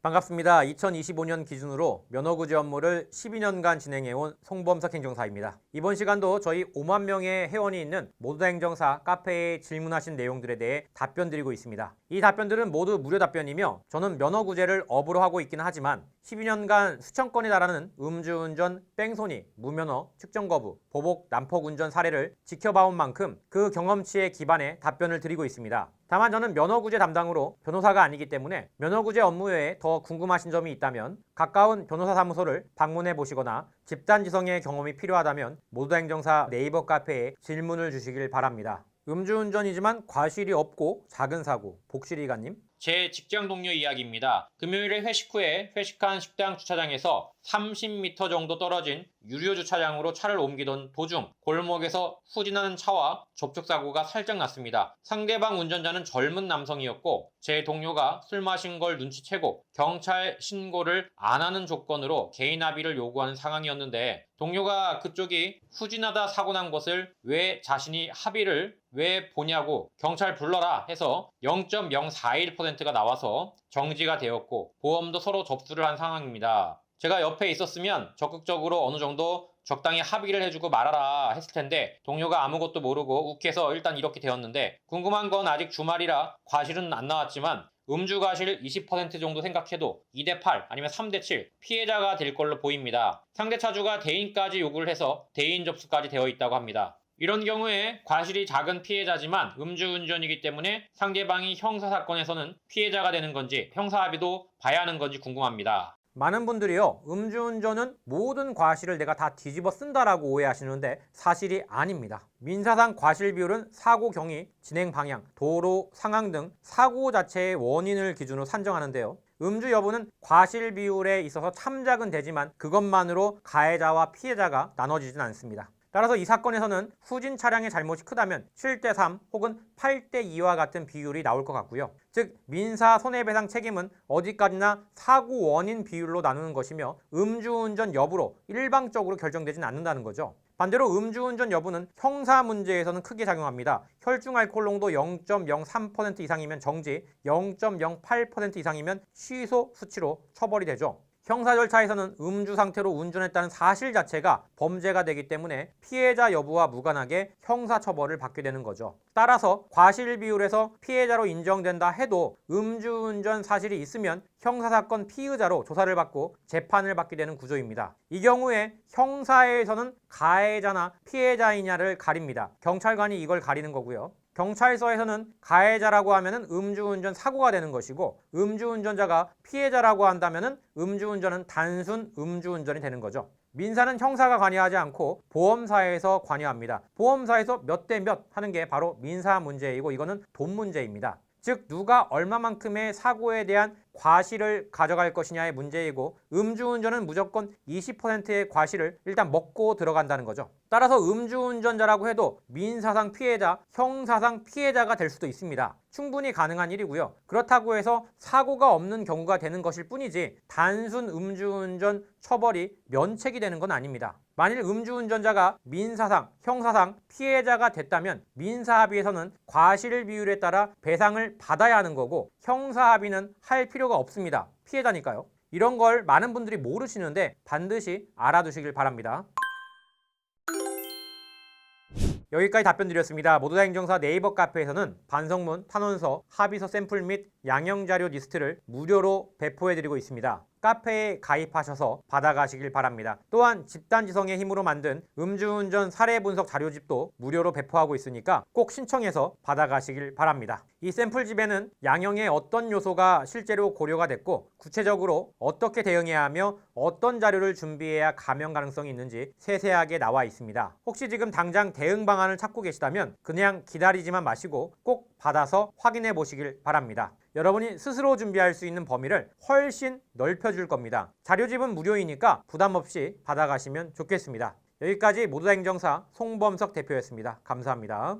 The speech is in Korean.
반갑습니다. 2025년 기준으로 면허구제 업무를 12년간 진행해온 송범석 행정사입니다. 이번 시간도 저희 5만 명의 회원이 있는 모두다 행정사 카페에 질문하신 내용들에 대해 답변 드리고 있습니다. 이 답변들은 모두 무료 답변이며 저는 면허구제를 업으로 하고 있기는 하지만 12년간 수천 건에 달하는 음주운전, 뺑소니, 무면허, 측정거부, 보복, 난폭운전 사례를 지켜봐온 만큼 그 경험치에 기반해 답변을 드리고 있습니다. 다만 저는 면허구제 담당으로 변호사가 아니기 때문에 면허구제 업무 외에 더 궁금하신 점이 있다면 가까운 변호사 사무소를 방문해 보시거나 집단지성의 경험이 필요하다면 모두다 행정사 네이버 카페에 질문을 주시길 바랍니다. 음주운전이지만 과실이 없고 작은 사고, 복실이가님. 제 직장 동료 이야기입니다. 금요일에 회식 후에 회식한 식당 주차장에서 30m 정도 떨어진 유료 주차장으로 차를 옮기던 도중 골목에서 후진하는 차와 접촉사고가 살짝 났습니다. 상대방 운전자는 젊은 남성이었고 제 동료가 술 마신 걸 눈치채고 경찰 신고를 안 하는 조건으로 개인 합의를 요구하는 상황이었는데 동료가 그쪽이 후진하다 사고 난 것을 왜 자신이 합의를 왜 보냐고 경찰 불러라 해서 0.041%가 나와서 정지가 되었고 보험도 서로 접수를 한 상황입니다. 제가 옆에 있었으면 적극적으로 어느 정도 적당히 합의를 해주고 말아라 했을 텐데 동료가 아무것도 모르고 욱해서 일단 이렇게 되었는데 궁금한 건 아직 주말이라 과실은 안 나왔지만 음주과실 20% 정도 생각해도 2대8 아니면 3대7 피해자가 될 걸로 보입니다. 상대 차주가 대인까지 요구를 해서 대인 접수까지 되어 있다고 합니다. 이런 경우에 과실이 작은 피해자지만 음주운전이기 때문에 상대방이 형사사건에서는 피해자가 되는 건지 형사합의도 봐야 하는 건지 궁금합니다. 많은 분들이요, 음주운전은 모든 과실을 내가 다 뒤집어 쓴다라고 오해하시는데 사실이 아닙니다. 민사상 과실 비율은 사고 경위, 진행 방향, 도로 상황 등 사고 자체의 원인을 기준으로 산정하는데요. 음주 여부는 과실 비율에 있어서 참작은 되지만 그것만으로 가해자와 피해자가 나눠지진 않습니다. 따라서 이 사건에서는 후진 차량의 잘못이 크다면 7대3 혹은 8대2와 같은 비율이 나올 것 같고요. 즉 민사 손해배상 책임은 어디까지나 사고 원인 비율로 나누는 것이며 음주운전 여부로 일방적으로 결정되진 않는다는 거죠. 반대로 음주운전 여부는 형사 문제에서는 크게 작용합니다. 혈중 알코올 농도 0.03% 이상이면 정지, 0.08% 이상이면 취소 수치로 처벌이 되죠. 형사 절차에서는 음주 상태로 운전했다는 사실 자체가 범죄가 되기 때문에 피해자 여부와 무관하게 형사처벌을 받게 되는 거죠. 따라서 과실 비율에서 피해자로 인정된다 해도 음주운전 사실이 있으면 형사사건 피의자로 조사를 받고 재판을 받게 되는 구조입니다. 이 경우에 형사에서는 가해자나 피해자이냐를 가립니다. 경찰관이 이걸 가리는 거고요. 경찰서에서는 가해자라고 하면은 음주운전 사고가 되는 것이고 음주운전자가 피해자라고 한다면은 음주운전은 단순 음주운전이 되는 거죠. 민사는 형사가 관여하지 않고 보험사에서 관여합니다. 보험사에서 몇 대 몇 하는 게 바로 민사 문제이고 이거는 돈 문제입니다. 즉 누가 얼마만큼의 사고에 대한 과실을 가져갈 것이냐의 문제이고 음주운전은 무조건 20%의 과실을 일단 먹고 들어간다는 거죠. 따라서 음주운전자라고 해도 민사상 피해자, 형사상 피해자가 될 수도 있습니다. 충분히 가능한 일이고요. 그렇다고 해서 사고가 없는 경우가 되는 것일 뿐이지 단순 음주운전 처벌이 면책이 되는 건 아닙니다. 만일 음주운전자가 민사상, 형사상 피해자가 됐다면 민사합의에서는 과실 비율에 따라 배상을 받아야 하는 거고 형사합의는 할 필요가 없습니다. 피해자니까요. 이런 걸 많은 분들이 모르시는데 반드시 알아두시길 바랍니다. 여기까지 답변 드렸습니다. 모두다 행정사 네이버 카페에서는 반성문, 탄원서, 합의서 샘플 및 양형자료 리스트를 무료로 배포해드리고 있습니다. 카페에 가입하셔서 받아가시길 바랍니다. 또한 집단지성의 힘으로 만든 음주운전 사례 분석 자료집도 무료로 배포하고 있으니까 꼭 신청해서 받아가시길 바랍니다. 이 샘플집에는 양형의 어떤 요소가 실제로 고려가 됐고 구체적으로 어떻게 대응해야 하며 어떤 자료를 준비해야 감형 가능성이 있는지 세세하게 나와 있습니다. 혹시 지금 당장 대응 방안을 찾고 계시다면 그냥 기다리지만 마시고 꼭 받아서 확인해 보시길 바랍니다. 여러분이 스스로 준비할 수 있는 범위를 훨씬 넓혀줄 겁니다. 자료집은 무료이니까 부담 없이 받아가시면 좋겠습니다. 여기까지 모두다 행정사 송범석 대표였습니다. 감사합니다.